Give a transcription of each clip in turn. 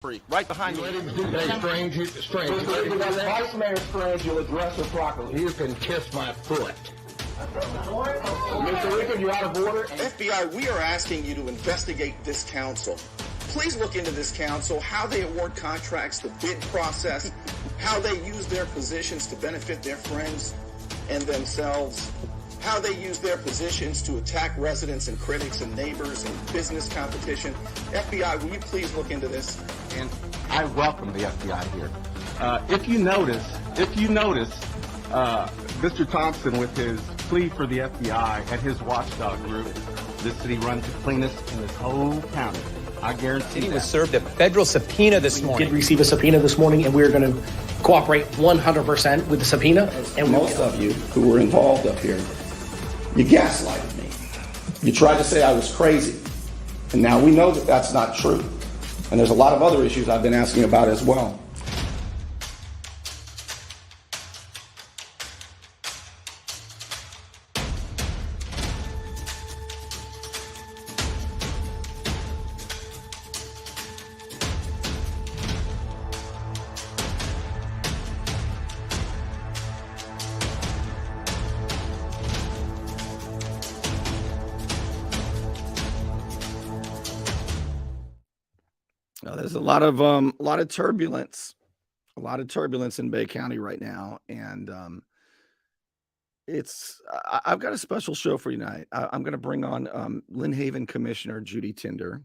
Free. Right behind you. Strange. Vice Mayor Strange, you'll address her properly. You can kiss my foot. Mr. Rickard, you're out of order. FBI, we are asking you to investigate this council. Please look into this council, how they award contracts, the bid process, how they use their positions to benefit their friends and themselves, how they use their positions to attack residents and critics and neighbors and business competition. FBI, will you please look into this? And I welcome the FBI here. If you notice, Mr. Thompson with his plea for the FBI and his watchdog group, this city runs the cleanest in this whole county. I guarantee He was served a federal subpoena this morning. Did receive a subpoena this morning, and we're going to cooperate 100% with the subpoena. And most of you who were involved up here, you gaslighted me. You tried to say I was crazy. And now we know that that's not true. And there's a lot of other issues I've been asking about as well. There's a lot of turbulence in Bay County right now, and I've got a special show for you tonight. I'm going to bring on Lynn Haven Commissioner Judy Tinder,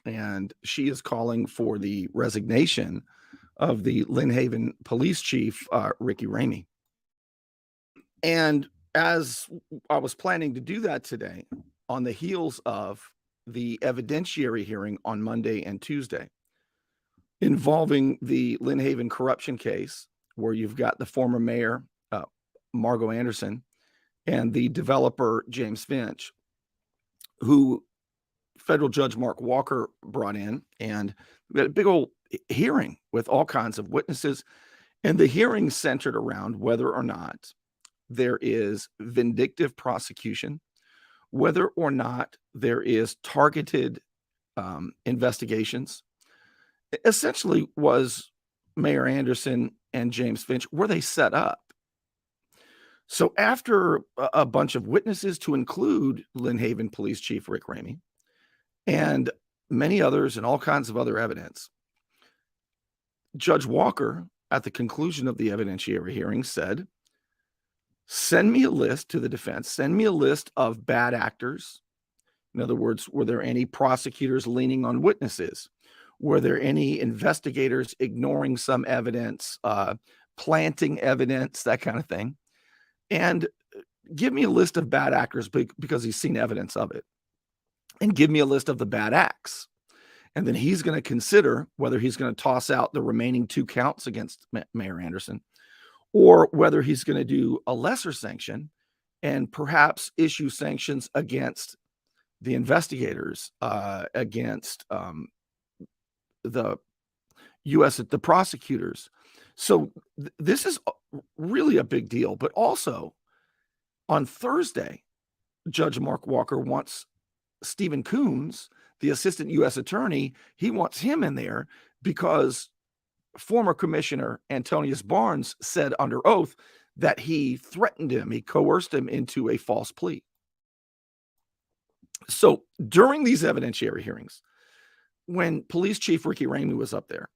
and she is calling for the resignation of the Lynn Haven Police Chief Ramie. And as I was planning to do that today, on the heels of the evidentiary hearing on Monday and Tuesday involving the Lynn Haven corruption case, where you've got the former mayor, Margo Anderson, and the developer, James Finch, who federal judge Mark Walker brought in, and we had a big old hearing with all kinds of witnesses. And the hearing centered around whether or not there is vindictive prosecution, whether or not there is targeted investigations. Essentially, was Mayor Anderson and James Finch, were they set up? So after a bunch of witnesses, to include Lynn Haven Police Chief Rick Ramie and many others and all kinds of other evidence, Judge Walker, at the conclusion of the evidentiary hearing, said, send me a list to the defense, send me a list of bad actors. In other words, were there any prosecutors leaning on witnesses? Were there any investigators ignoring some evidence, planting evidence, that kind of thing? And give me a list of bad actors because he's seen evidence of it. And give me a list of the bad acts. And then he's going to consider whether he's going to toss out the remaining 2 counts against Mayor Anderson, or whether he's going to do a lesser sanction and perhaps issue sanctions against the investigators, against the prosecutors. So this is really a big deal. But also on Thursday, Judge Mark Walker wants Stephen Coons, the assistant U.S. attorney, he wants him in there because former Commissioner Antonius Barnes said under oath that he threatened him, he coerced him into a false plea. So during these evidentiary hearings, when Police Chief Ricky Ramie was up there,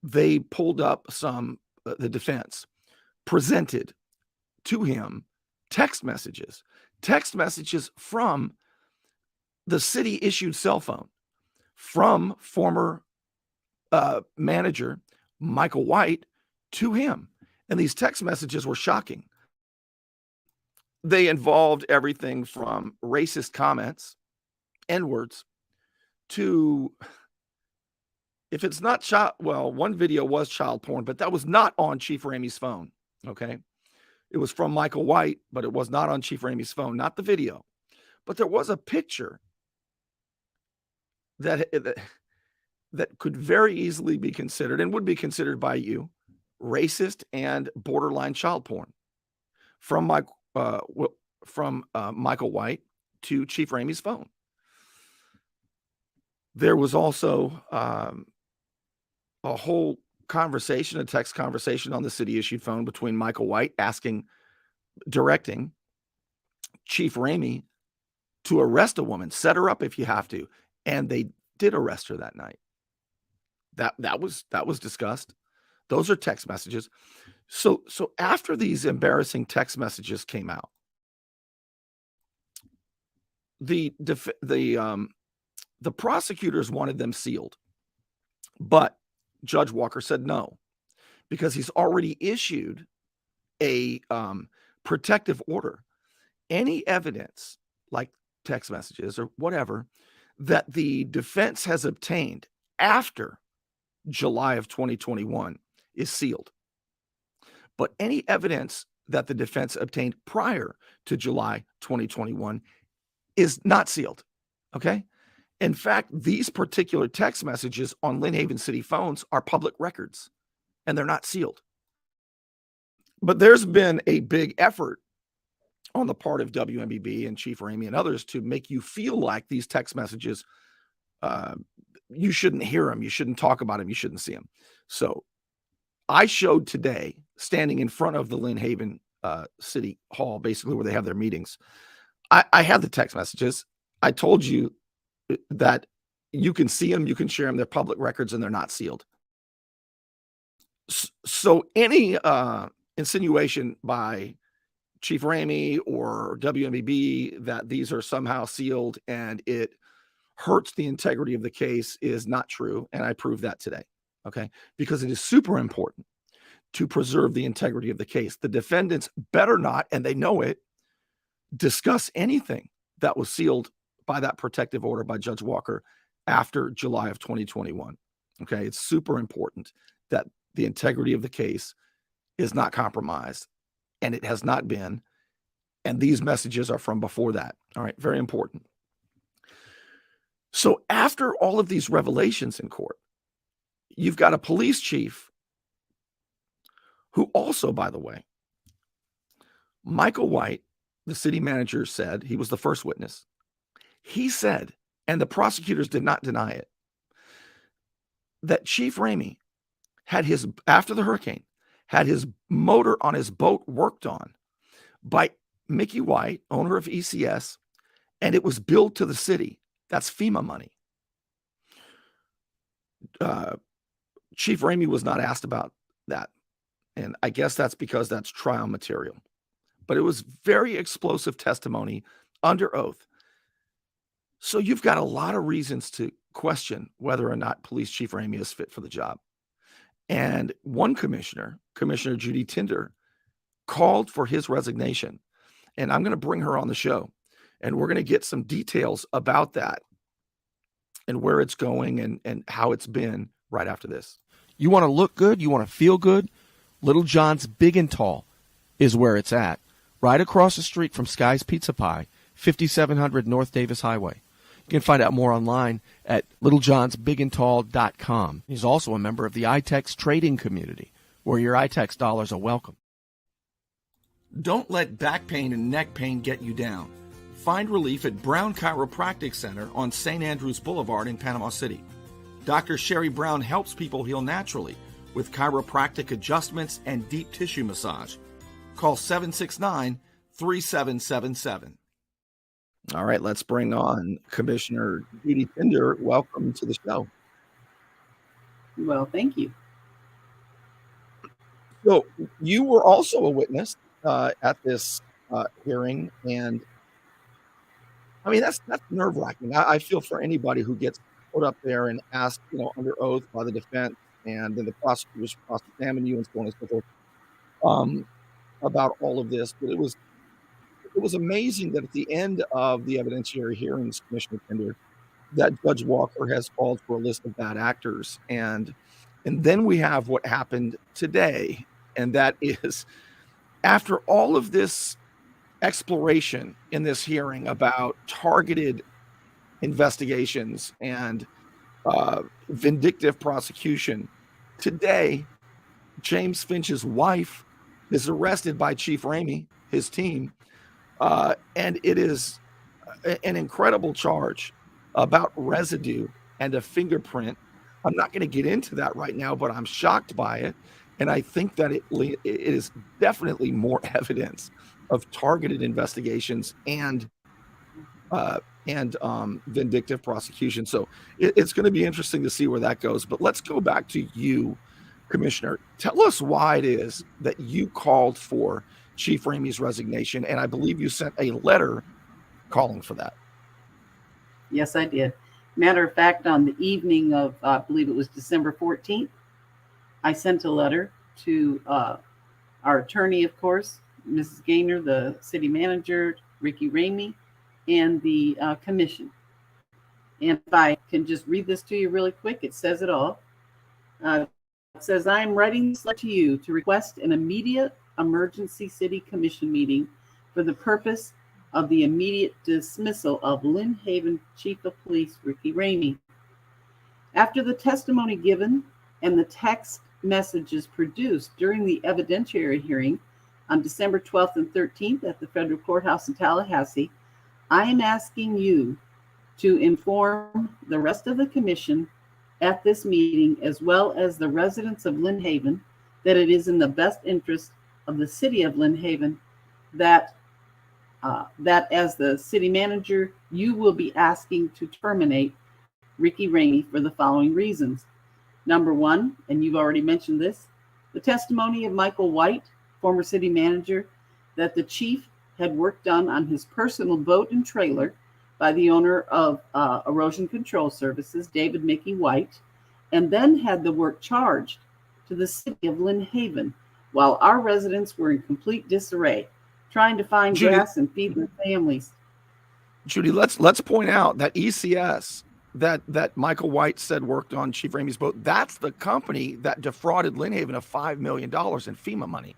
they pulled up the defense presented to him text messages from the city issued cell phone from former manager Michael White to him. And these text messages were shocking. They involved everything from racist comments, N-words, to, if it's not one video was child porn, but that was not on Chief Ramie's phone. Okay. It was from Michael White, but it was not on Chief Ramie's phone, not the video. But there was a picture that could very easily be considered, and would be considered by you, racist and borderline child porn, from Michael White to Chief Ramie's phone. There was also a whole conversation, a text conversation on the city issued phone between Michael White directing Chief Ramie to arrest a woman, set her up if you have to. And they did arrest her that night. That was discussed. Those are text messages. So after these embarrassing text messages came out, the prosecutors wanted them sealed, but Judge Walker said no, because he's already issued a protective order. Any evidence, like text messages or whatever, that the defense has obtained after July of 2021 is sealed. But any evidence that the defense obtained prior to July 2021 is not sealed. Okay? In fact, these particular text messages on Lynn Haven City phones are public records, and they're not sealed. But there's been a big effort on the part of WMBB and Chief Ramie and others to make you feel like these text messages, you shouldn't hear them, you shouldn't talk about them, you shouldn't see them. So I showed today, standing in front of the Lynn Haven City Hall, basically where they have their meetings, I had the text messages. I told you that you can see them, you can share them, they're public records, and they're not sealed. So any insinuation by Chief Ramie or WMBB that these are somehow sealed and it hurts the integrity of the case is not true, and I proved that today, okay? Because it is super important to preserve the integrity of the case. The defendants better not, and they know it, discuss anything that was sealed by that protective order by Judge Walker after July of 2021, okay? It's super important that the integrity of the case is not compromised, and it has not been, and these messages are from before that. All right, very important. So after all of these revelations in court, you've got a police chief who also, by the way, Michael White, the city manager, said, he was the first witness. He said, and the prosecutors did not deny it, that Chief Ramie had after the hurricane, had his motor on his boat worked on by Mickey White, owner of ECS, and it was billed to the city. That's FEMA money. Chief Ramie was not asked about that, and I guess that's because that's trial material. But it was very explosive testimony under oath. So you've got a lot of reasons to question whether or not Police Chief Ramie is fit for the job. And one commissioner, Commissioner Judy Tinder, called for his resignation. And I'm going to bring her on the show, and we're going to get some details about that and where it's going and how it's been right after this. You want to look good? You want to feel good? Little John's Big and Tall is where it's at. Right across the street from Sky's Pizza Pie, 5700 North Davis Highway. You can find out more online at littlejohnsbigandtall.com. He's also a member of the iTex trading community, where your iTex dollars are welcome. Don't let back pain and neck pain get you down. Find relief at Brown Chiropractic Center on St. Andrews Boulevard in Panama City. Dr. Sherry Brown helps people heal naturally with chiropractic adjustments and deep tissue massage. Call 769-3777. All right, let's bring on Commissioner Judy Tinder. Welcome to the show. Well, thank you. So you were also a witness at this hearing, and I mean that's nerve-wracking. I feel for anybody who gets put up there and asked, under oath by the defense, and then the prosecutors cross-examine you and so on and so forth about all of this. But it was amazing that at the end of the evidentiary hearings, Commissioner Tinder, that Judge Walker has called for a list of bad actors, and then we have what happened today, and that is after all of this exploration in this hearing about targeted investigations and vindictive prosecution, today James Finch's wife is arrested by Chief Ramie, his team, and it is an incredible charge about residue and a fingerprint I'm not going to get into that right now, but I'm shocked by it. And I think that it is definitely more evidence of targeted investigations and vindictive prosecution. So it's going to be interesting to see where that goes. But let's go back to you, Commissioner. Tell us why it is that you called for Chief Ramie's resignation, and I believe you sent a letter calling for that. Yes, I did. Matter of fact, on the evening of, I believe it was December 14th, I sent a letter to our attorney, of course, Mrs. Gaynor, the city manager, Ricky Ramie, and the commission. And if I can just read this to you really quick, it says it all. It says, I am writing this letter to you to request an immediate emergency city commission meeting for the purpose of the immediate dismissal of Lynn Haven Chief of Police Ricky Ramie. After the testimony given and the text messages produced during the evidentiary hearing on December 12th and 13th at the federal courthouse in Tallahassee, I am asking you to inform the rest of the commission at this meeting, as well as the residents of Lynn Haven, that it is in the best interest of the city of Lynn Haven that as the city manager, you will be asking to terminate Ricky Ramie for the following reasons. Number one, and you've already mentioned this, the testimony of Michael White, former city manager, that the chief had work done on his personal boat and trailer by the owner of Erosion Control Services, David Mickey White, and then had the work charged to the city of Lynn Haven, while our residents were in complete disarray, trying to find gas and feed their families. Judy, let's point out that ECS that Michael White said worked on Chief Ramie's boat, that's the company that defrauded Lynn Haven of $5 million in FEMA money.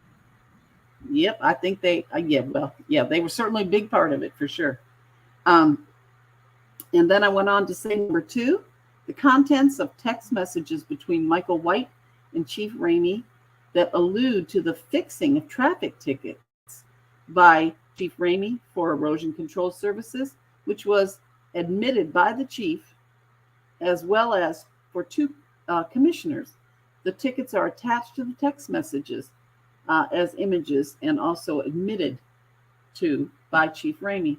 Yep, I think they were certainly a big part of it for sure. And then I went on to say, number two, the contents of text messages between Michael White and Chief Ramie that allude to the fixing of traffic tickets by Chief Ramie for Erosion Control Services, which was admitted by the chief, as well as for two commissioners. The tickets are attached to the text messages as images and also admitted to by Chief Ramie.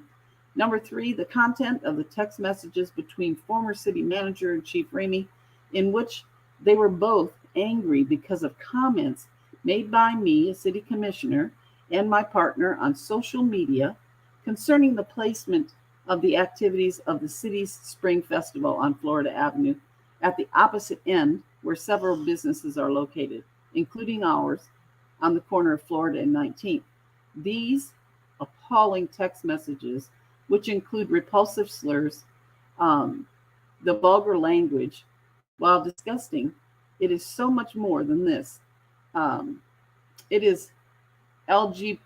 Number three, the content of the text messages between former city manager and Chief Ramie, in which they were both angry because of comments made by me, a city commissioner, and my partner on social media concerning the placement of the activities of the city's Spring Festival on Florida Avenue at the opposite end where several businesses are located, including ours, on the corner of Florida and 19th. These appalling text messages, which include repulsive slurs, the vulgar language, while disgusting, it is so much more than this. It is LGBTQ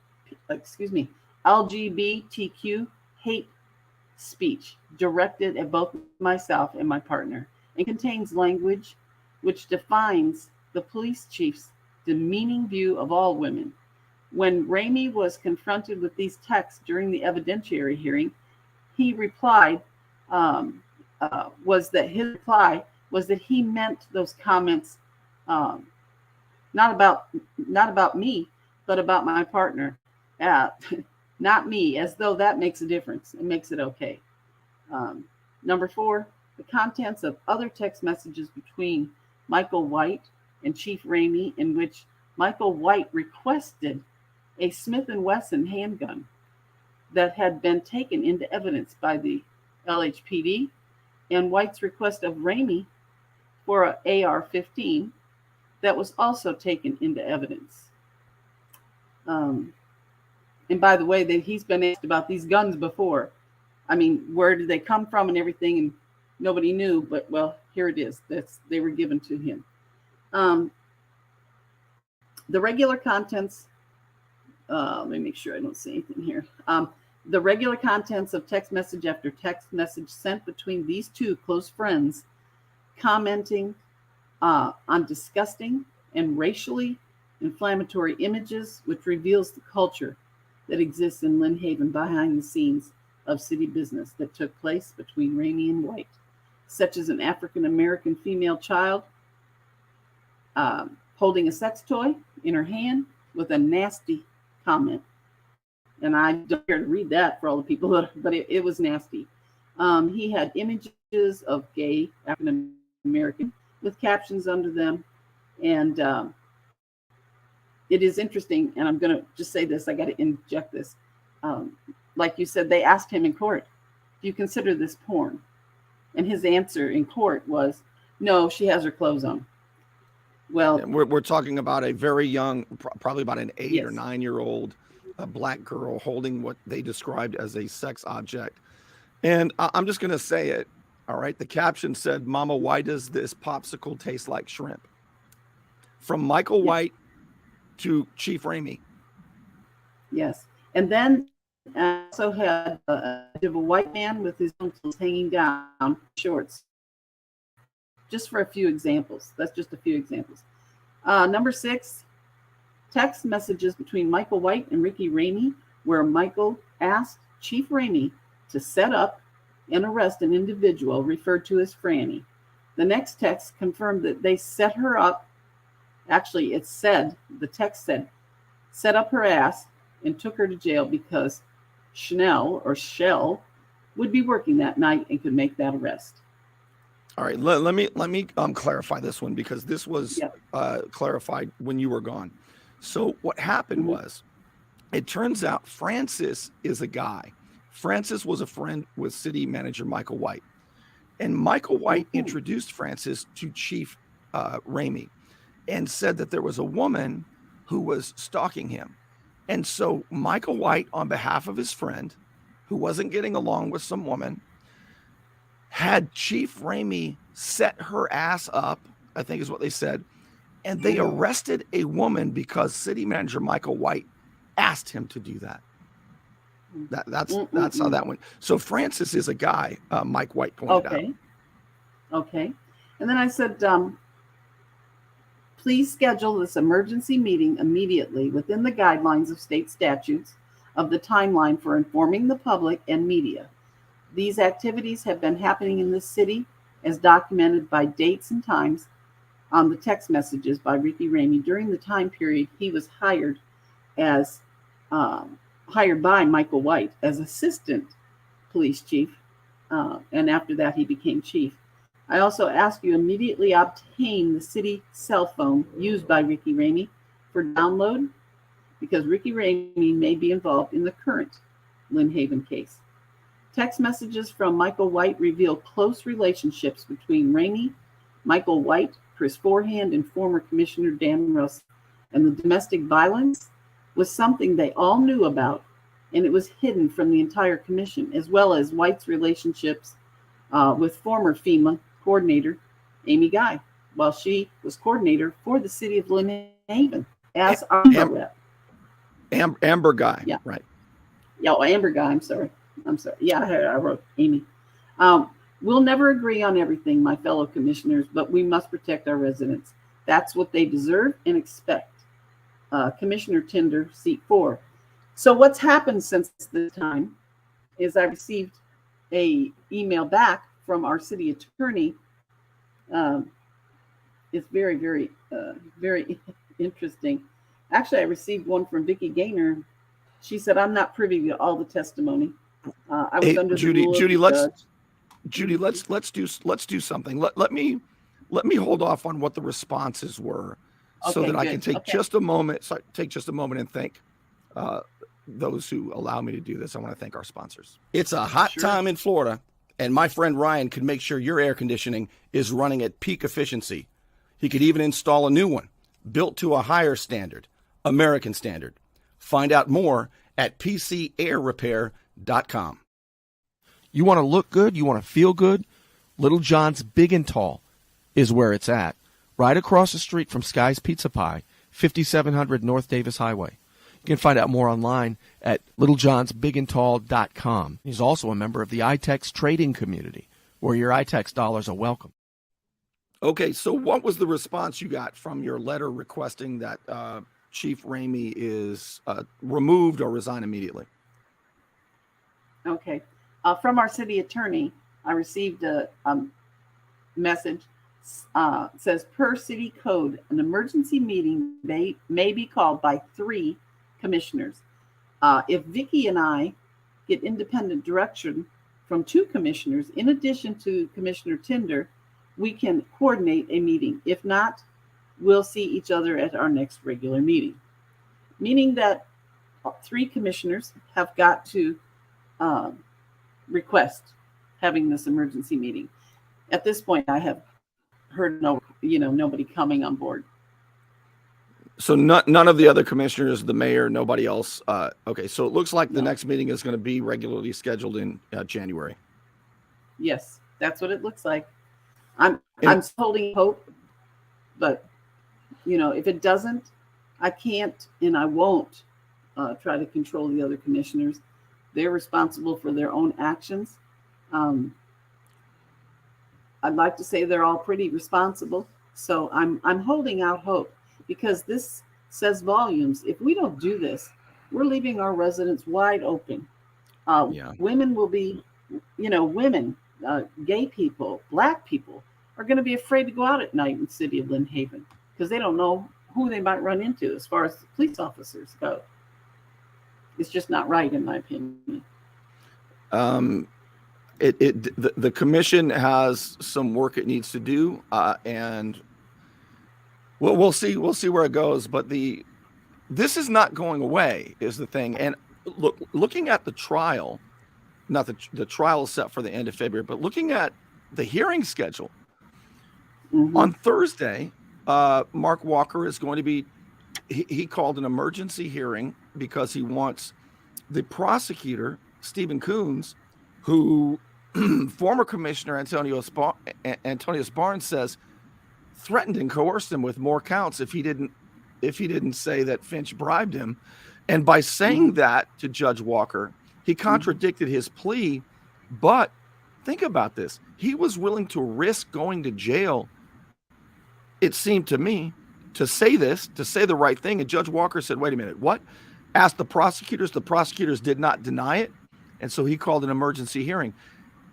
hate speech directed at both myself and my partner, and contains language which defines the police chief's demeaning view of all women. When Ramie was confronted with these texts during the evidentiary hearing, he replied, was that he meant those comments not about me, but about my partner. Not me, as though that makes a difference. It makes it okay. Number four, the contents of other text messages between Michael White and Chief Ramie, in which Michael White requested a Smith & Wesson handgun that had been taken into evidence by the LHPD, and White's request of Ramie for an AR-15 that was also taken into evidence. And by the way, he's been asked about these guns before. I mean, where did they come from and everything, and nobody knew, but well, here it is. They were given to him. The regular contents, let me make sure I don't see anything here. The regular contents of text message after text message sent between these two close friends, commenting on disgusting and racially inflammatory images, which reveals the culture that exists in Lynn Haven behind the scenes of city business that took place between Ramie and White. such as an African American female child holding a sex toy in her hand with a nasty comment. And I don't care to read that for all the people, but it was nasty. He had images of gay African American with captions under them. And it is interesting, and I'm going to just say this, I got to inject this. Like you said, they asked him in court, do you consider this porn? And his answer in court was, no, she has her clothes on. Well, and we're talking about a very young, probably about an 8 yes. or 9-year-old black girl holding what they described as a sex object. And I'm just going to say it. All right. The caption said, "Mama, why does this popsicle taste like shrimp?" From Michael White to Chief Ramie. Yes. And then I also had a white man with his ankles hanging down, shorts. Just for a few examples. That's just a few examples. Number 6, text messages between Michael White and Ricky Ramie, where Michael asked Chief Ramie to set up and arrest an individual referred to as Franny. The next text confirmed that they set her up. Actually, the text said, set up her ass and took her to jail because Shell would be working that night and could make that arrest. All right, let me clarify this one, because this was clarified when you were gone. So what happened was, it turns out Francis is a guy. Francis was a friend with city manager Michael White. And Michael White introduced Francis to Chief Ramie and said that there was a woman who was stalking him. And so Michael White, on behalf of his friend, who wasn't getting along with some woman, had Chief Ramie set her ass up, I think is what they said, and they arrested a woman because city manager Michael White asked him to do that. That's how that went. So Francis is a guy, Mike White pointed out. Okay. And then I said, please schedule this emergency meeting immediately within the guidelines of state statutes of the timeline for informing the public and media. These activities have been happening in this city as documented by dates and times on the text messages by Ricky Ramie during the time period he was hired by Michael White as assistant police chief. And after that, he became chief. I also ask you immediately obtain the city cell phone used by Ricky Ramie for download, because Ricky Ramie may be involved in the current Lynn Haven case. Text messages from Michael White reveal close relationships between Ramie, Michael White, Chris Forehand, and former Commissioner Dan Russ. And the domestic violence was something they all knew about, and it was hidden from the entire commission, as well as White's relationships with former FEMA coordinator Amy Guy, while she was coordinator for the city of Lynn Haven as our rep. Amber Guy. Yeah. Right. Yeah, Amber Guy. I'm sorry. Yeah, I wrote Amy. We'll never agree on everything, my fellow commissioners, but we must protect our residents. That's what they deserve and expect. Commissioner Tinder, seat 4. So what's happened since this time is I received a email back from our city attorney. It's very, very, very interesting. Actually, I received one from Vicki Gaynor. She said, I'm not privy to all the testimony. I was under Judy, the rule Judy, of the judge. Judy, let's do something. Let me hold off on what the responses were, so that I can take just a moment. So take just a moment and thank those who allow me to do this. I want to thank our sponsors. It's a hot time in Florida, and my friend Ryan could make sure your air conditioning is running at peak efficiency. He could even install a new one, built to a higher standard, American standard. Find out more at pcairrepair.com. You want to look good? You want to feel good? Little John's Big and Tall is where it's at. Right across the street from Sky's Pizza Pie, 5700 North Davis Highway. You can find out more online at littlejohnsbigandtall.com. He's also a member of the iTex trading community, where your iTex dollars are welcome. Okay, so what was the response you got from your letter requesting that Chief Ramie is removed or resign immediately? Okay. From our city attorney, I received message says, per city code, an emergency meeting may be called by 3 commissioners. If Vicky and I get independent direction from 2 commissioners, in addition to Commissioner Tinder, we can coordinate a meeting. If not, we'll see each other at our next regular meeting. Meaning that 3 commissioners have got to request having this emergency meeting. At this point, I have heard nobody coming on board. So none of the other commissioners, the mayor, nobody else. Okay, so it looks like the next meeting is going to be regularly scheduled in January. Yes, that's what it looks like. I'm holding hope, but if it doesn't, I can't and I won't try to control the other commissioners. They're responsible for their own actions. I'd like to say they're all pretty responsible. So I'm holding out hope, because this says volumes. If we don't do this, we're leaving our residents wide open. Women will be, women, gay people, Black people are going to be afraid to go out at night in the city of Lynn Haven, because they don't know who they might run into as far as the police officers go. It's just not right, in my opinion. The commission has some work it needs to do, and we'll see where it goes. But this is not going away, is the thing. And looking at the trial, not the trial is set for the end of February, but looking at the hearing schedule, on Thursday, Mark Walker is going to be. He called an emergency hearing because he wants the prosecutor, Stephen Coons, who former Commissioner Antonius Barnes says threatened and coerced him with more counts if he didn't say that Finch bribed him. And by saying that to Judge Walker, he contradicted his plea. But think about this. He was willing to risk going to jail, it seemed to me, to say the right thing. And Judge Walker said, wait a minute, what? Asked the prosecutors. The prosecutors did not deny it. And so he called an emergency hearing.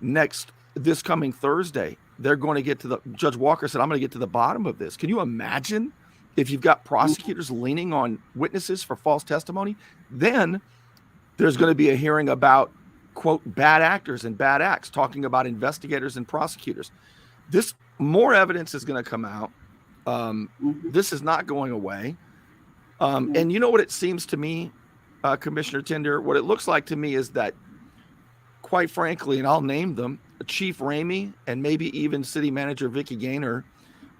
This coming Thursday, they're going to get to Judge Walker said, I'm going to get to the bottom of this. Can you imagine if you've got prosecutors leaning on witnesses for false testimony? Then there's going to be a hearing about, quote, bad actors and bad acts, talking about investigators and prosecutors. More evidence is going to come out. This is not going away. And you know what it seems to me, Commissioner Tinder, what it looks like to me is that, quite frankly, and I'll name them, Chief Ramie and maybe even City Manager Vicky Gaynor,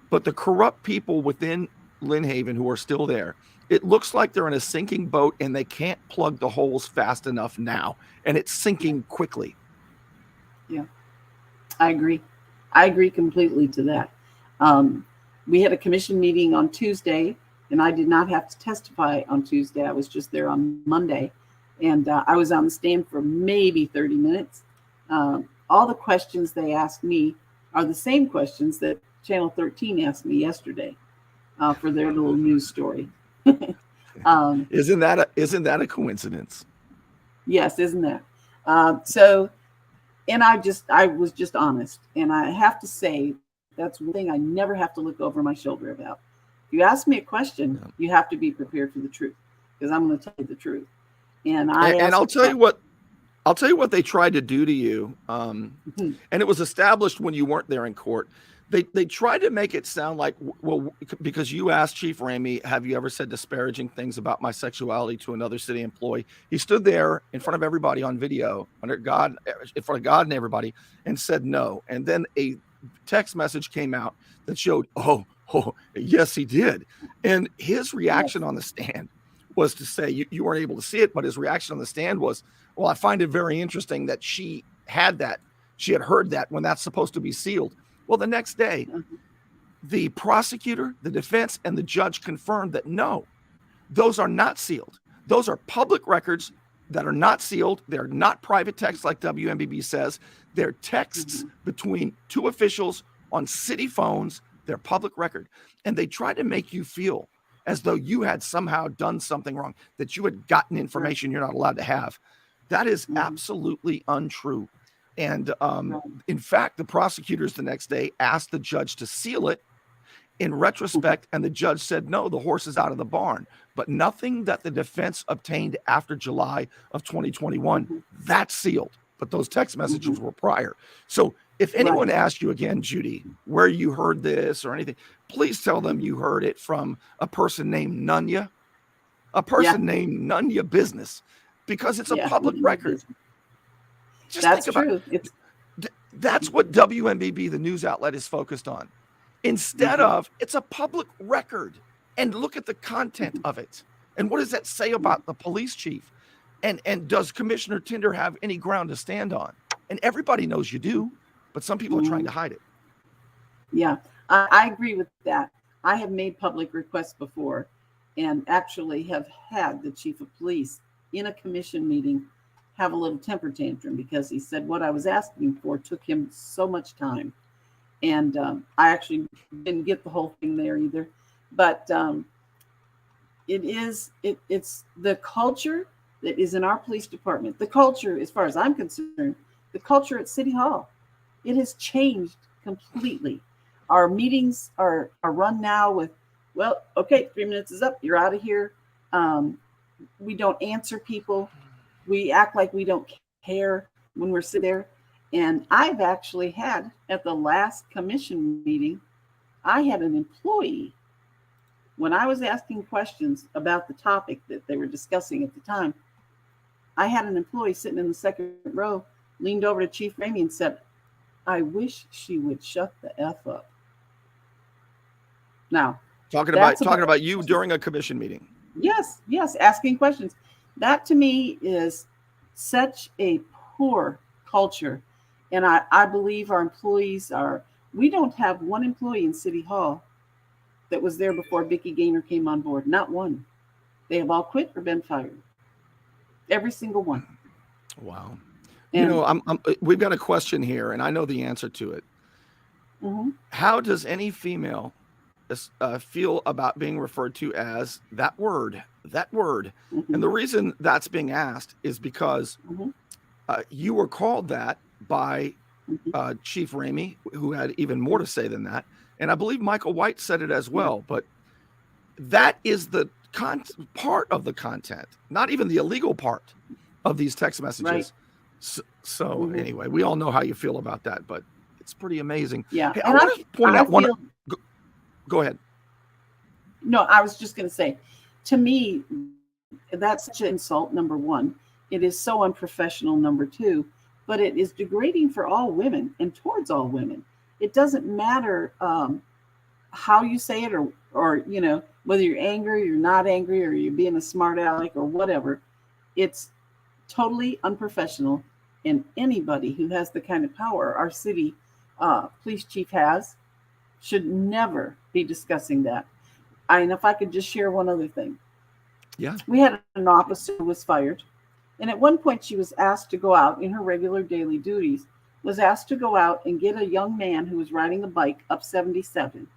but the corrupt people within Lynn Haven who are still there, it looks like they're in a sinking boat and they can't plug the holes fast enough now, and it's sinking quickly. Yeah, I agree. I agree completely to that. We had a commission meeting on Tuesday, and I did not have to testify on Tuesday. I was just there on Monday, and I was on the stand for maybe 30 minutes. All the questions they asked me are the same questions that Channel 13 asked me yesterday for their little news story. Isn't that a coincidence? Yes, isn't that? So, and I was just honest, and I have to say, that's one thing I never have to look over my shoulder about. If you ask me a question, you have to be prepared for the truth, because I'm going to tell you the truth. And I'll tell you what they tried to do to you. And it was established when you weren't there in court. They tried to make it sound like, well, because you asked Chief Ramie, have you ever said disparaging things about my sexuality to another city employee? He stood there in front of everybody on video, in front of God and everybody, and said no. And then a text message came out that showed, oh, yes, he did. And his reaction on the stand was to say, you weren't able to see it, but his reaction on the stand was, well, I find it very interesting that she had heard that when that's supposed to be sealed. Well, the next day, the prosecutor, the defense, and the judge confirmed that no, those are not sealed. Those are public records that are not sealed. They're not private texts like WMBB says. They're texts between 2 officials on city phones. They're public record. And they try to make you feel as though you had somehow done something wrong, that you had gotten information you're not allowed to have. That is absolutely untrue. And in fact, the prosecutors the next day asked the judge to seal it in retrospect, and the judge said, no, the horse is out of the barn. But nothing that the defense obtained after July of 2021, that's sealed. But those text messages were prior. So if anyone asks you again, Judy, where you heard this or anything, please tell them you heard it from a person named Nunya, named Nunya Business, because it's a public record. Just That's think about true. it. That's what WMBB, the news outlet, is focused on. Instead of, it's a public record. And look at the content of it. And what does that say about the police chief? And does Commissioner Tinder have any ground to stand on? And everybody knows you do, but some people are trying to hide it. Yeah, I agree with that. I have made public requests before and actually have had the chief of police in a commission meeting have a little temper tantrum because he said what I was asking for took him so much time. And I actually didn't get the whole thing there either. But it's the culture that is in our police department. The culture, as far as I'm concerned, the culture at City Hall, it has changed completely. Our meetings are run now with, well, okay, 3 minutes is up, you're out of here. We don't answer people. We act like we don't care when we're sitting there. And I've actually had, at the last commission meeting, I had an employee, when I was asking questions about the topic that they were discussing at the time, I had an employee sitting in the second row, leaned over to Chief Ramie and said, I wish she would shut the F up. Now, talking about you during a commission meeting. Yes, asking questions. That to me is such a poor culture. And I believe our employees we don't have one employee in City Hall that was there before Vicki Gaynor came on board. Not one. They have all quit or been fired. Every single one. Wow. And, we've got a question here, and I know the answer to it. How does any female feel about being referred to as that word? And the reason that's being asked is because you were called that by Chief Ramie, who had even more to say than that. And I believe Michael White said it as well. But that is the part of the content, not even the illegal part of these text messages. Right. So anyway, we all know how you feel about that, but it's pretty amazing. Yeah. Hey, I want to point out one. Go ahead. No, I was just going to say, to me, that's such an insult, number one. It is so unprofessional, number two, but it is degrading for all women and towards all women. It doesn't matter how you say it or whether you're angry, you're not angry, or you're being a smart aleck or whatever. It's totally unprofessional. And anybody who has the kind of power our city police chief has should never be discussing that. And if I could just share one other thing. Yeah. We had an officer who was fired. And at one point she was asked to go out in her regular daily duties, was asked to go out and get a young man who was riding a bike up 77.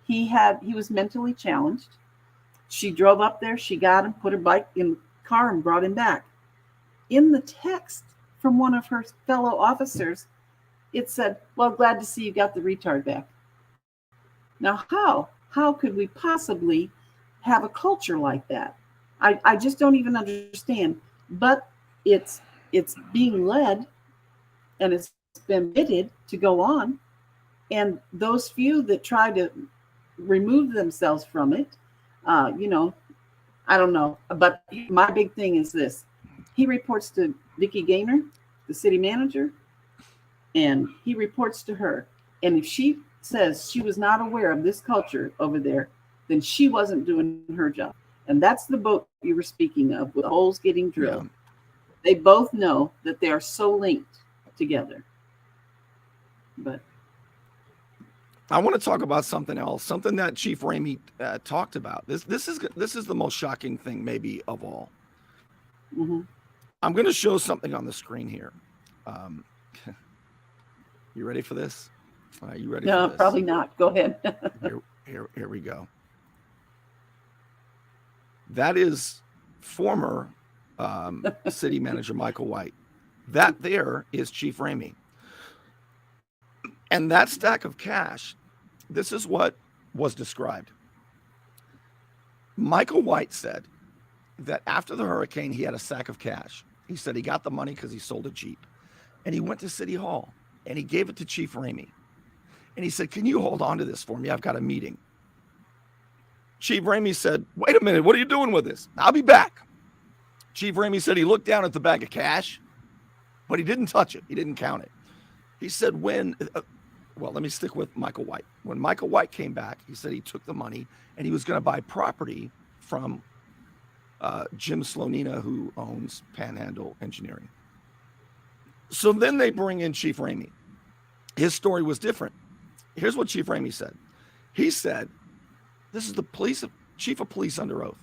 He was mentally challenged. She drove up there, she got him, put her bike in the car and brought him back. In the text from one of her fellow officers, it said, well, glad to see you got the retard back. Now, how could we possibly have a culture like that? I just don't even understand. But it's being led, and it's been admitted to go on. And those few that try to remove themselves from it, I don't know. But my big thing is this. He reports to Vicki Gaynor, the city manager, and he reports to her. And if she says she was not aware of this culture over there, then she wasn't doing her job. And that's the boat you were speaking of, with holes getting drilled. Yeah. They both know that they are so linked together. But I want to talk about something else, something that Chief Ramie talked about. This is the most shocking thing, maybe, of all. I'm going to show something on the screen here. You ready for this? You ready? No, for this? Probably not. Go ahead. Here we go. That is former city manager Michael White. That there is Chief Ramie. And that stack of cash, this is what was described. Michael White said that after the hurricane, he had a sack of cash. He said he got the money because he sold a Jeep. And he went to City Hall and he gave it to Chief Ramie. And he said, "Can you hold on to this for me? I've got a meeting." Chief Ramie said, "Wait a minute, what are you doing with this? I'll be back." Chief Ramie said he looked down at the bag of cash, but he didn't touch it. He didn't count it. He said well, let me stick with Michael White. When Michael White came back, he said he took the money and he was going to buy property from Jim Slonina, who owns Panhandle Engineering. So then they bring in Chief Ramie. His story was different. Here's what Chief Ramie said. He said, this is the chief of police under oath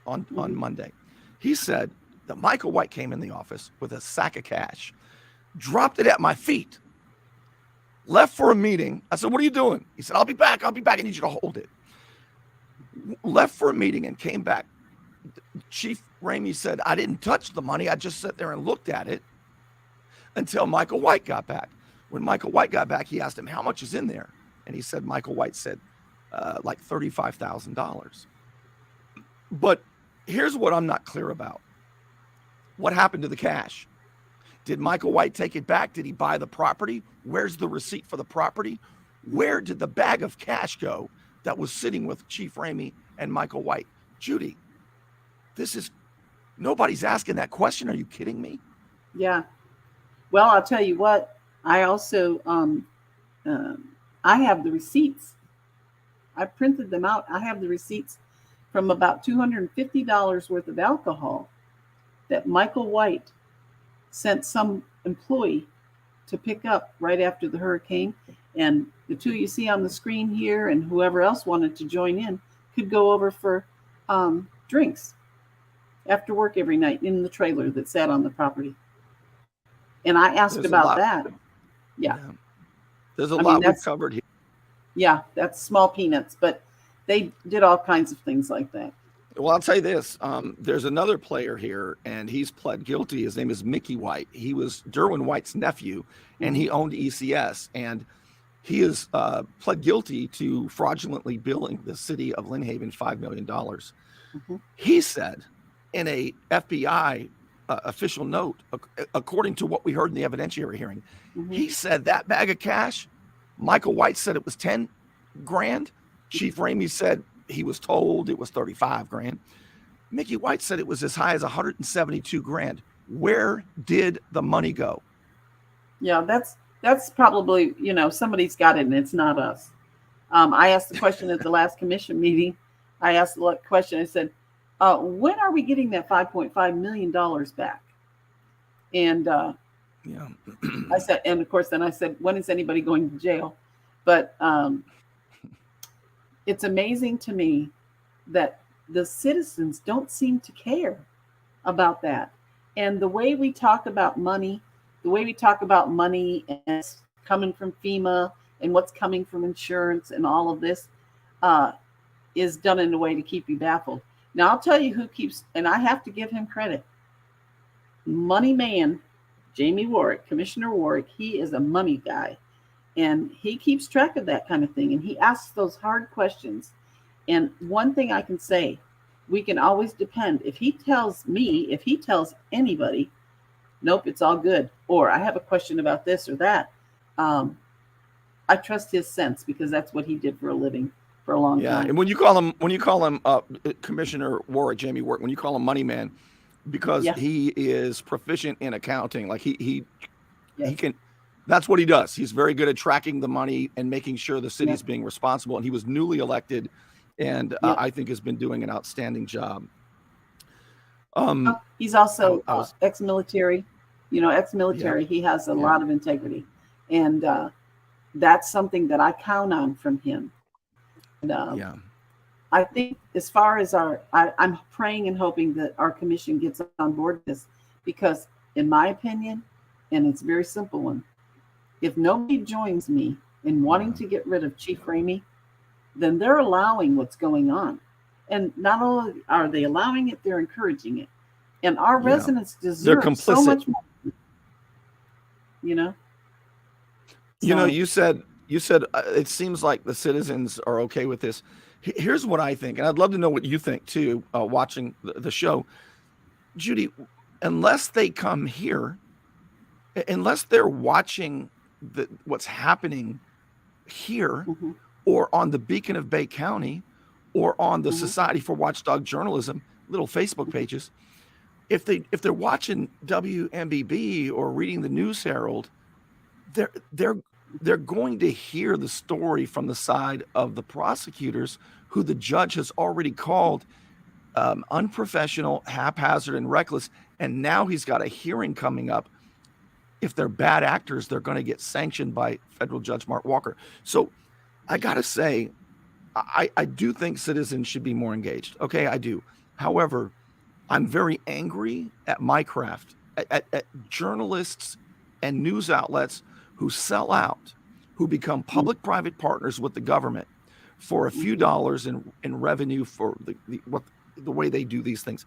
on Monday. He said that Michael White came in the office with a sack of cash, dropped it at my feet, left for a meeting. I said, "What are you doing?" He said, I'll be back. I need you to hold it." Left for a meeting and came back. Chief Ramie said, "I didn't touch the money. I just sat there and looked at it until Michael White got back." When Michael White got back, he asked him, "How much is in there?" And he said, Michael White said, like $35,000. But here's what I'm not clear about. What happened to the cash? Did Michael White take it back? Did he buy the property? Where's the receipt for the property? Where did the bag of cash go that was sitting with Chief Ramie and Michael White? Judy, nobody's asking that question. Are you kidding me? Yeah. Well, I'll tell you what, I also, I have the receipts. I printed them out. I have the receipts from about $250 worth of alcohol that Michael White sent some employee to pick up right after the hurricane. And the two you see on the screen here and whoever else wanted to join in could go over for drinks after work every night in the trailer that sat on the property. And I asked about that. Yeah. There's a lot we've covered here. Yeah, that's small peanuts, but they did all kinds of things like that. Well, I'll tell you this. There's another player here, and he's pled guilty. His name is Mickey White. He was Derwin White's nephew, and he owned ECS. And he is pled guilty to fraudulently billing the city of Lynn Haven $5 million. He said in a FBI official note, according to what we heard in the evidentiary hearing, he said that bag of cash, Michael White said it was 10 grand. Chief Ramie said he was told it was 35 grand. Mickey White said it was as high as 172 grand. Where did the money go? Yeah, that's probably, somebody's got it and it's not us. I asked the question at the last commission meeting. I asked the question. I said, when are we getting that $5.5 million back? And I said, and of course, then I said, when is anybody going to jail? But it's amazing to me that the citizens don't seem to care about that. And the way we talk about money, and it's coming from FEMA and what's coming from insurance and all of this is done in a way to keep you baffled. Now, I'll tell you who keeps, and I have to give him credit. Money man, Jamie Warwick, Commissioner Warwick, he is a money guy. And he keeps track of that kind of thing. And he asks those hard questions. And one thing I can say, we can always depend. If he tells anybody, nope, it's all good. Or I have a question about this or that. I trust his sense because that's what he did for a living for a long time. Yeah, and when you call him Commissioner Warwick, Jamie Warwick, when you call him Money Man, because he is proficient in accounting, like he can. That's what he does. He's very good at tracking the money and making sure the city's being responsible. And he was newly elected, and I think has been doing an outstanding job. He's also ex-military. Ex-military. He has a lot of integrity, and that's something that I count on from him. And, I think as far as I'm praying and hoping that our commission gets on board this, because in my opinion, and it's a very simple one, if nobody joins me in wanting to get rid of Chief Ramie, then they're allowing what's going on. And not only are they allowing it, they're encouraging it. And our residents deserve so much more. you know? You know, So, you said it seems like the citizens are okay with this. Here's what I think, and I'd love to know what you think too, watching the show. Judy, unless they come here, unless they're watching what's happening here mhm, or on the Beacon of Bay County or on the mhm, Society for Watchdog Journalism little Facebook pages, if they're watching WMBB or reading the News Herald, they're going to hear the story from the side of the prosecutors, who the judge has already called unprofessional, haphazard, and reckless. And now he's got a hearing coming up. If they're bad actors, they're going to get sanctioned by federal judge Mark Walker. So I got to say, I do think citizens should be more engaged. Okay, I do. However, I'm very angry at my craft, at journalists and news outlets who sell out, who become public-private partners with the government for a few dollars in revenue for the way they do these things.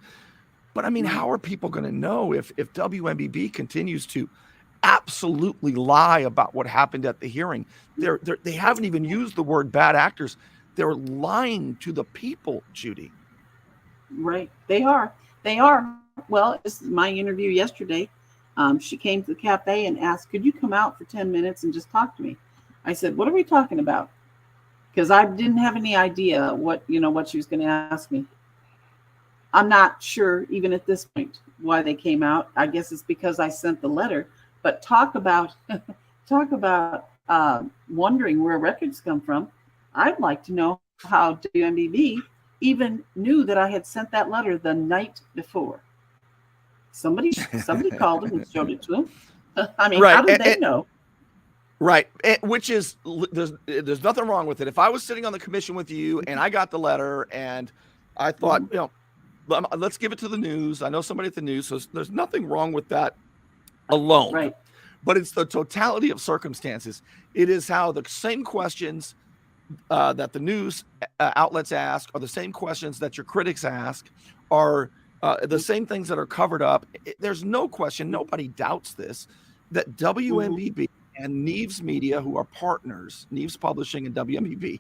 But I mean, how are people going to know if WMBB continues to absolutely lie about what happened at the hearing? They haven't even used the word bad actors. They're lying to the people, Judy. right. They are. They are. Well, this is my interview yesterday. She came to the cafe and asked, could you come out for 10 minutes and just talk to me? I said, what are we talking about? Because I didn't have any idea what she was going to ask me. I'm not sure, even at this point, why they came out. I guess it's because I sent the letter. But talk about wondering where records come from. I'd like to know how WMBB even knew that I had sent that letter the night before. Somebody called him and showed it to him. I mean, Right. how did they know? Right. Which is, there's nothing wrong with it. If I was sitting on the commission with you and I got the letter and I thought, let's give it to the news. I know somebody at the news, so there's nothing wrong with that alone. Right. But it's the totality of circumstances. It is how the same questions that the news outlets ask are the same questions that your critics ask, are the same things that are covered up. There's no question, nobody doubts this, that WMBB and Neves Media, who are partners, Neves Publishing and WMBB,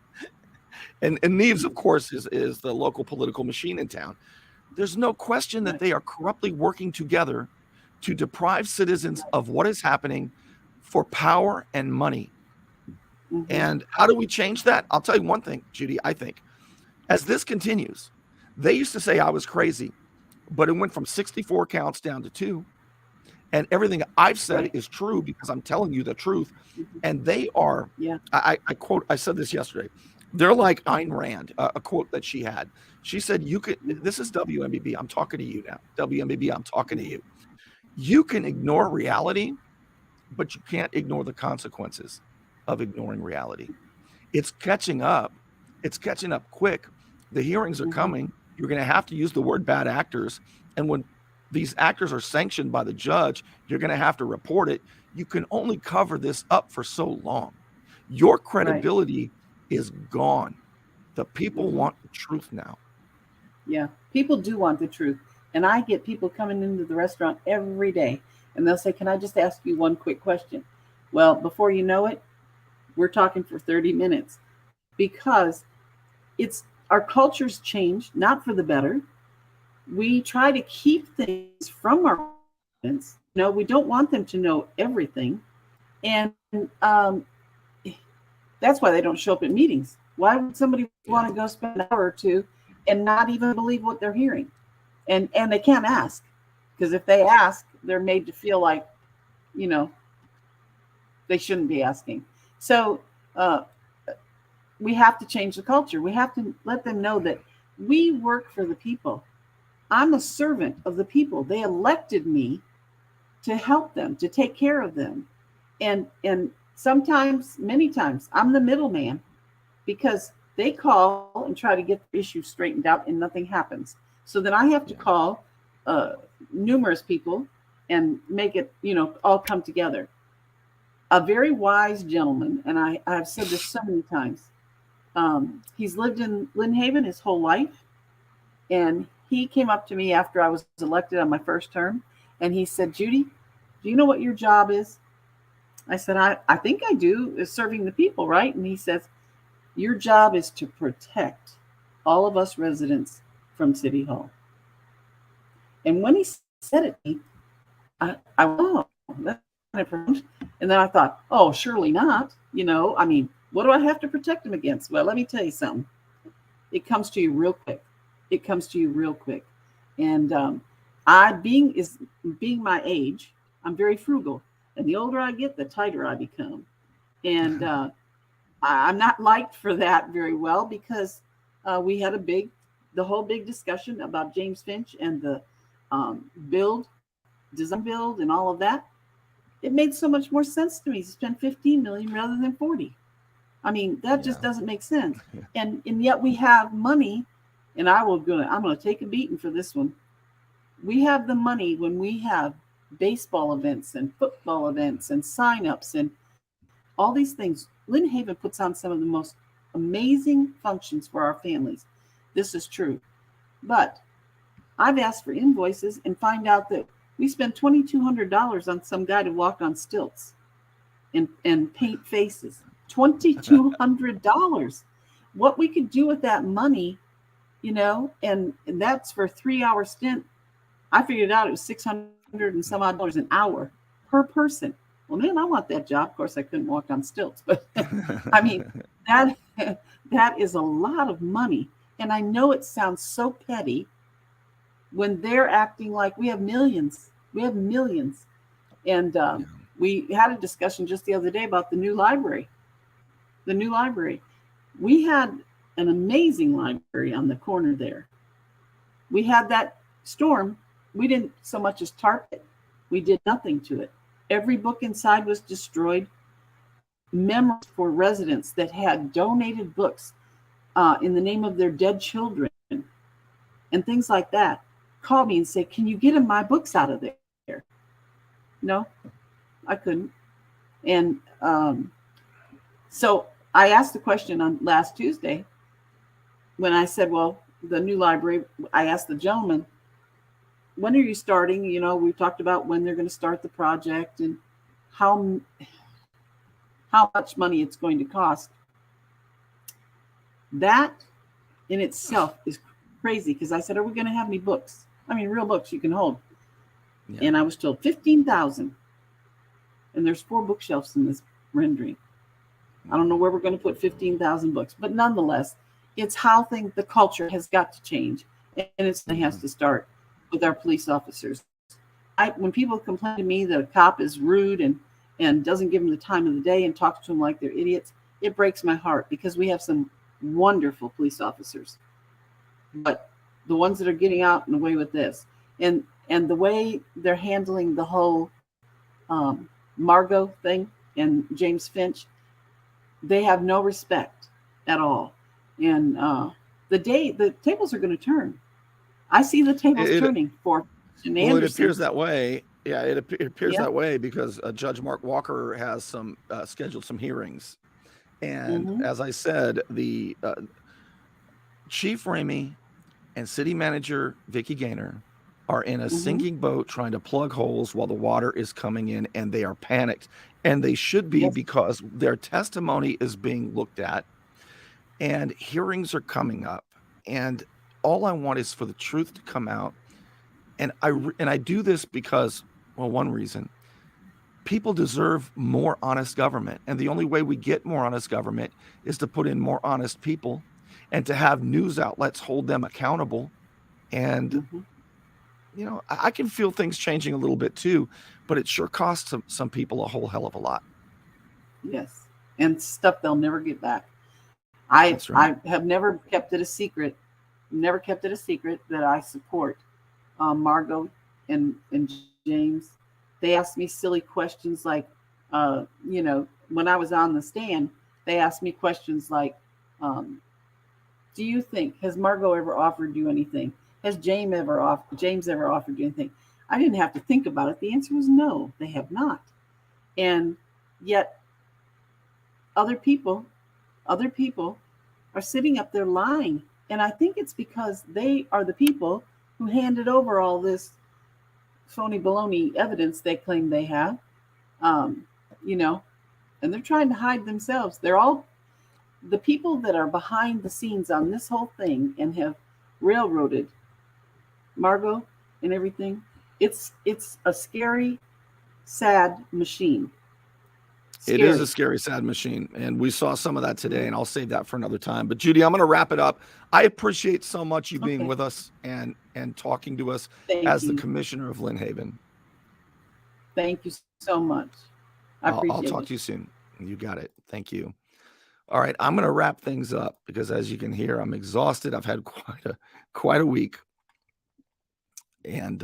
and Neves, of course, is the local political machine in town. There's no question that they are corruptly working together to deprive citizens of what is happening for power and money. And how do we change that? I'll tell you one thing, Judy. I think as this continues, they used to say I was crazy, but it went from 64 counts down to 2. And everything I've said is true because I'm telling you the truth. And they are, I said this yesterday, they're like Ayn Rand, a quote that she had. She said, this is WMBB, I'm talking to you now. WMBB, I'm talking to you. You can ignore reality, but you can't ignore the consequences of ignoring reality. It's catching up. It's catching up quick. The hearings are coming. You're going to have to use the word bad actors. And when these actors are sanctioned by the judge, you're going to have to report it. You can only cover this up for so long. Your credibility is gone. The people want the truth now. Yeah, people do want the truth. And I get people coming into the restaurant every day and they'll say, can I just ask you one quick question? Well, before you know it, we're talking for 30 minutes because our culture's changed, not for the better. We try to keep things from our audience. We don't want them to know everything. And that's why they don't show up at meetings. Why would somebody want to go spend an hour or two and not even believe what they're hearing? And they can't ask, because if they ask, they're made to feel like, they shouldn't be asking. So we have to change the culture. We have to let them know that we work for the people. I'm a servant of the people. They elected me to help them, to take care of them. And sometimes, many times, I'm the middleman because they call and try to get the issue straightened out and nothing happens. So then I have to call numerous people and make it, all come together. A very wise gentleman, and I've said this so many times, he's lived in Lynn Haven his whole life. And he came up to me after I was elected on my first term. And he said, Judy, do you know what your job is? I said, I think I do, is serving the people, right? And he says, your job is to protect all of us residents from City Hall. And when he said it to me, oh, that's kind of profound. And then I thought, oh, surely not. I mean, what do I have to protect them against? Well, let me tell you something. It comes to you real quick. It comes to you real quick. And being my age, I'm very frugal. And the older I get, the tighter I become. And I'm not liked for that very well, because we had the whole big discussion about James Finch and the design build and all of that. It made so much more sense to me to spend 15 million rather than 40. I mean, that just doesn't make sense. And yet we have money, and I'm gonna take a beating for this one. We have the money when we have baseball events and football events and signups and all these things. Lynn Haven puts on some of the most amazing functions for our families. This is true. But I've asked for invoices and find out that we spent $2,200 on some guy to walk on stilts and paint faces. $2,200. What we could do with that money, and that's for a 3-hour stint. I figured out it was $600 and some odd dollars an hour per person. Well, man, I want that job. Of course, I couldn't walk on stilts, but I mean, that is a lot of money. And I know it sounds so petty when they're acting like we have millions. We have millions. And we had a discussion just the other day about the new library. The new library. We had an amazing library on the corner there. We had that storm. We didn't so much as tarp it. We did nothing to it. Every book inside was destroyed. Memories for residents that had donated books in the name of their dead children and things like that called me and said, can you get them my books out of there? No, I couldn't. And so I asked the question on last Tuesday when I said, well, the new library, I asked the gentleman, when are you starting? We talked about when they're going to start the project and how much money it's going to cost. That in itself is crazy, because I said, are we going to have any books? I mean, real books you can hold. Yeah. And I was told 15,000. And there's 4 bookshelves in this rendering. I don't know where we're going to put 15,000 books, but nonetheless, it's how the culture has got to change, and it has to start with our police officers. When people complain to me that a cop is rude and doesn't give them the time of the day and talks to them like they're idiots, it breaks my heart, because we have some wonderful police officers. But the ones that are getting out and away with this, and the way they're handling the whole Margot thing and James Finch, they have no respect at all. And the tables are going to turn. I see the tables turning for Anderson. Well, it appears that way. Yeah, it appears that way because Judge Mark Walker has scheduled some hearings. And as I said, the Chief Ramie and City Manager Vicki Gaynor are in a sinking boat trying to plug holes while the water is coming in, and they are panicked. And they should be, because their testimony is being looked at and hearings are coming up. And all I want is for the truth to come out. And I do this because, well, one reason, people deserve more honest government. And the only way we get more honest government is to put in more honest people and to have news outlets hold them accountable. And, I can feel things changing a little bit too, but it sure costs some people a whole hell of a lot. Yes. And stuff they'll never get back. I have never kept it a secret that I support Margot and James. They asked me silly questions like, when I was on the stand, they asked me questions like, do you think, has Margot ever offered you anything? Has James ever offered you anything? I didn't have to think about it. The answer was no, they have not. And yet other people are sitting up there lying. And I think it's because they are the people who handed over all this phony baloney evidence they claim they have. you know, and they're trying to hide themselves. They're all the people that are behind the scenes on this whole thing and have railroaded Margot and everything. It's a scary, sad machine. It is a scary, sad machine. And we saw some of that today, and I'll save that for another time. But Judy, I'm going to wrap it up. I appreciate so much you being with us and talking to us as the commissioner of Lynn Haven. Thank you so much. I'll talk to you soon. You got it. Thank you. All right. I'm going to wrap things up because, as you can hear, I'm exhausted. I've had quite a week. And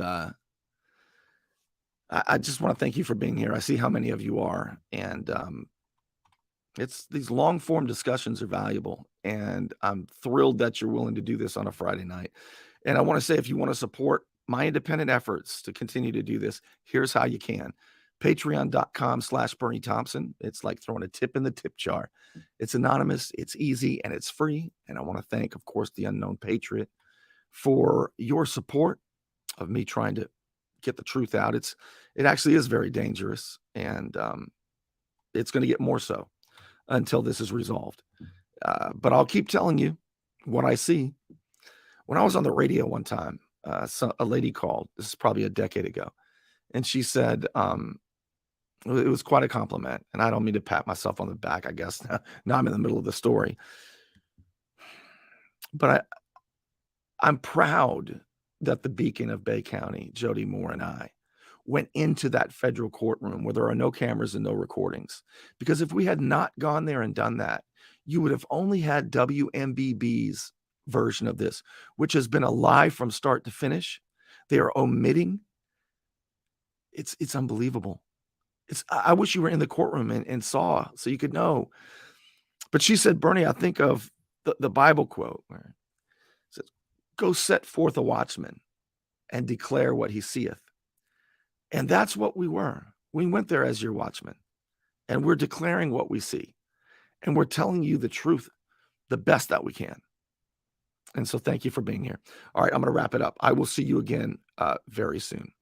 I just want to thank you for being here. I see how many of you are. And it's these long form discussions are valuable. And I'm thrilled that you're willing to do this on a Friday night. And I want to say, if you want to support my independent efforts to continue to do this, here's how you can. Patreon.com/Bernie Thompson. It's like throwing a tip in the tip jar. It's anonymous, it's easy, and it's free. And I want to thank, of course, the Unknown Patriot for your support of me trying to get the truth out. It actually is very dangerous, and it's going to get more so until this is resolved. But I'll keep telling you what I see. When I was on the radio one time, a lady called. This is probably a decade ago, and she said, it was quite a compliment, and I don't mean to pat myself on the back, I guess. Now I'm in the middle of the story. But I'm proud that the Beacon of Bay County, Jody Moore and I, went into that federal courtroom where there are no cameras and no recordings. Because if we had not gone there and done that, you would have only had WMBB's version of this, which has been a lie from start to finish. They are omitting. It's unbelievable. I wish you were in the courtroom and saw so you could know. But she said, Bernie, I think of the Bible quote where it says, go set forth a watchman and declare what he seeth. And that's what we were. We went there as your watchmen, and we're declaring what we see. And we're telling you the truth, the best that we can. And so thank you for being here. All right, I'm going to wrap it up. I will see you again very soon.